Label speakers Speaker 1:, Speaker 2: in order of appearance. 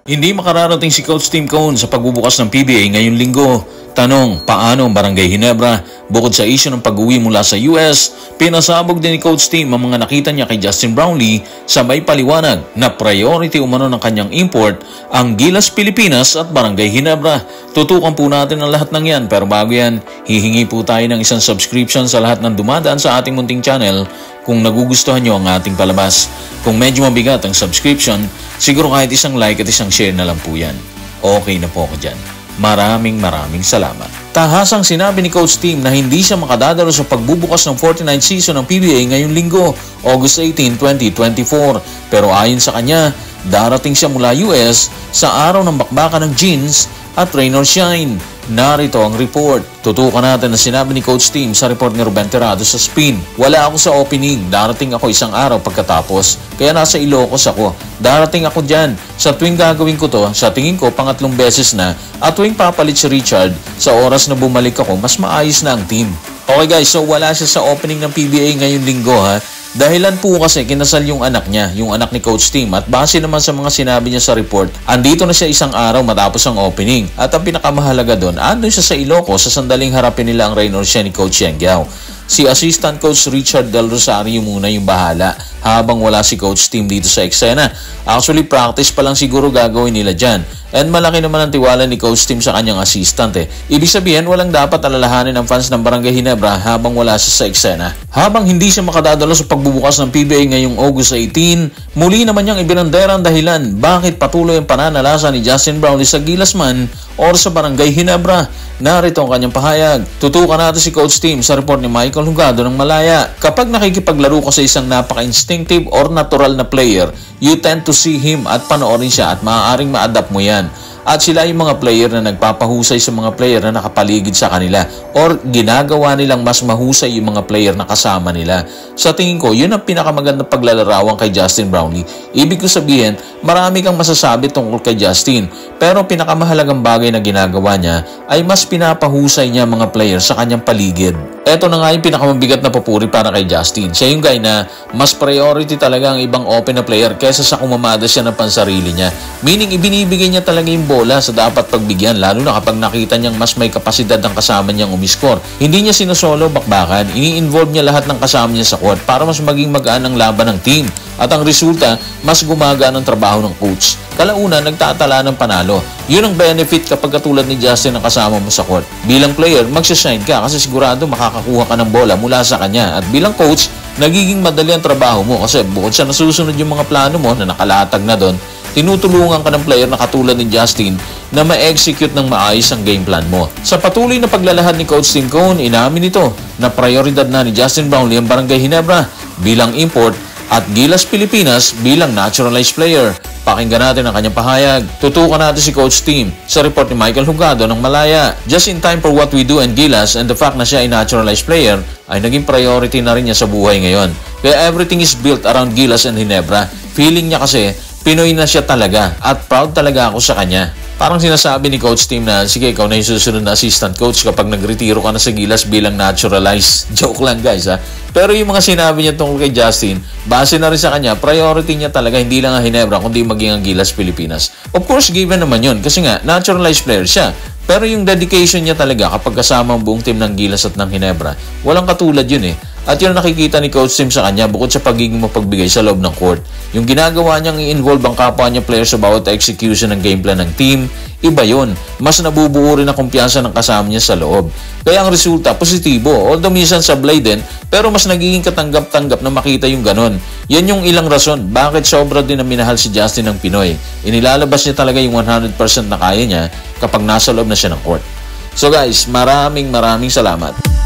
Speaker 1: Hindi makararating si Coach Tim Cone sa pagbubukas ng PBA ngayong linggo. Tanong, paano ang Barangay Ginebra? Bukod sa issue ng pag-uwi mula sa US, pinasabog din ni Coach Tim ang mga nakita niya kay Justin Brownlee, sabay paliwanag na priority umano ng kanyang import ang Gilas Pilipinas at Barangay Ginebra. Tutukan po natin ang lahat ng yan, pero bago yan, hihingi po tayo ng isang subscription sa lahat ng dumadaan sa ating munting channel kung nagugustuhan nyo ang ating palabas. Kung medyo mabigat ang subscription, siguro kahit isang like at isang share na lang po yan. Okay na po ako dyan. Maraming salamat. Tahasang sinabi ni Coach Tim na hindi siya makadadalo sa pagbubukas ng 49th season ng PBA ngayong linggo, August 18, 2024. Pero ayon sa kanya, darating siya mula US sa araw ng bakbakan ng Jeans at Rain or Shine. Narito ang report. Tutukan natin na sinabi ni Coach Tim sa report ni Ruben Terrado sa Spin. Wala ako sa opening. Darating ako isang araw pagkatapos. Kaya nasa Ilocos ako. Darating ako dyan. Sa tuwing gagawin ko to, sa tingin ko pangatlong beses na, at tuwing papalit si Richard, sa oras na bumalik ako, mas maayos na ang team. Okay guys, so wala siya sa opening ng PBA ngayong linggo ha. Dahilan po kasi kinasal yung anak niya, yung anak ni Coach Tim, at base naman sa mga sinabi niya sa report, andito na siya isang araw matapos ang opening. At ang pinakamahalaga doon, andun siya sa Ilocos sa sandaling harapin nila ang Rain or Shine ni Coach Yeng Guiao. Si Assistant Coach Richard Del Rosario muna yung bahala habang wala si Coach Tim dito sa eksena. Actually, practice pa lang siguro gagawin nila dyan. And malaki naman ang tiwala ni Coach Tim sa kanyang assistant Ibig sabihin, walang dapat alalahanin ng fans ng Barangay Ginebra habang wala siya sa eksena. Habang hindi siya makadadalo sa pagbubukas ng PBA ngayong August 18, muli naman niyang ibinandera ang dahilan bakit patuloy ang pananalasa ni Justin Brownlee sa Gilas man or sa Barangay Ginebra. Narito ang kanyang pahayag. Tutukan natin si Coach Tim sa report ni Michael Hugado ng Malaya. Kapag nakikipaglaro ka sa isang napaka-instinctive or natural na player, you tend to see him at panoorin siya at maaaring ma-adapt mo yan. At sila yung mga player na nagpapahusay sa mga player na nakapaligid sa kanila or ginagawa nilang mas mahusay yung mga player na kasama nila. Sa tingin ko, yun ang pinakamagandang paglalarawan kay Justin Brownlee. Ibig ko sabihin, marami kang masasabi tungkol kay Justin, pero pinakamahalagang bagay na ginagawa niya ay mas pinapahusay niya mga player sa kanyang paligid. Ito na nga yung pinakamabigat na papuri para kay Justin. Siya yung guy na mas priority talaga ang ibang open na player kaysa sa kumamada siya ng pansarili niya. Meaning, ibinibigay niya talaga yung bola sa dapat pagbigyan, lalo na kapag nakita niyang mas may kapasidad ng kasama niyang umiskor. Hindi niya sinosolo bakbakan, ini-involve niya lahat ng kasama niya sa court para mas maging magaan ang laban ng team. At ang resulta, mas gumagaan ang trabaho ng coach. Kalauna, nagtatala ng panalo. Yun ang benefit kapag katulad ni Justin ang kasama mo sa court. Bilang player, magsashine ka kasi sigurado makakakuha ka ng bola mula sa kanya. At bilang coach, nagiging madali ang trabaho mo kasi bukod sa nasusunod yung mga plano mo na nakalatag na doon, tinutulungan ka ng player na katulad ni Justin na ma-execute ng maayos ang game plan mo. Sa patuloy na paglalahad ni Coach Tim Cone, inamin ito na prioridad na ni Justin Brownlee ang Barangay Ginebra bilang import at Gilas Pilipinas bilang naturalized player. Pakinggan natin ang kanyang pahayag. Tutukan natin si Coach Tim sa report ni Michael Hugado ng Malaya. Just in time for what we do in Gilas and the fact na siya ay naturalized player ay naging priority na rin niya sa buhay ngayon. Kaya everything is built around Gilas and Ginebra. Feeling niya kasi Pinoy na siya talaga at proud talaga ako sa kanya. Parang sinasabi ni Coach Tim na sige, ikaw na yung susunod na assistant coach kapag nagretiro ka na sa Gilas bilang naturalized. Joke lang guys ha. Pero yung mga sinabi niya tungkol kay Justin, base na rin sa kanya, priority niya talaga hindi lang ang Ginebra kundi maging ang Gilas Pilipinas. Of course, given naman yun kasi nga naturalized player siya. Pero yung dedication niya talaga kapag kasama ang buong team ng Gilas at ng Ginebra, walang katulad yun At yun nakikita ni Coach Tim sa kanya bukod sa pagiging mapagbigay sa loob ng court. Yung ginagawa niyang i-involve ang kapwa niya players sa bawat execution ng game plan ng team, iba yun. Mas nabubuo rin ang kumpiyansa ng kasama niya sa loob. Kaya ang resulta, positibo. Although minsan sablay din, pero mas nagiging katanggap-tanggap na makita yung ganon. Yan yung ilang rason bakit sobra din na minahal si Justin ng Pinoy. Inilalabas niya talaga yung 100% na kaya niya kapag nasa loob na siya ng court. So guys, maraming salamat.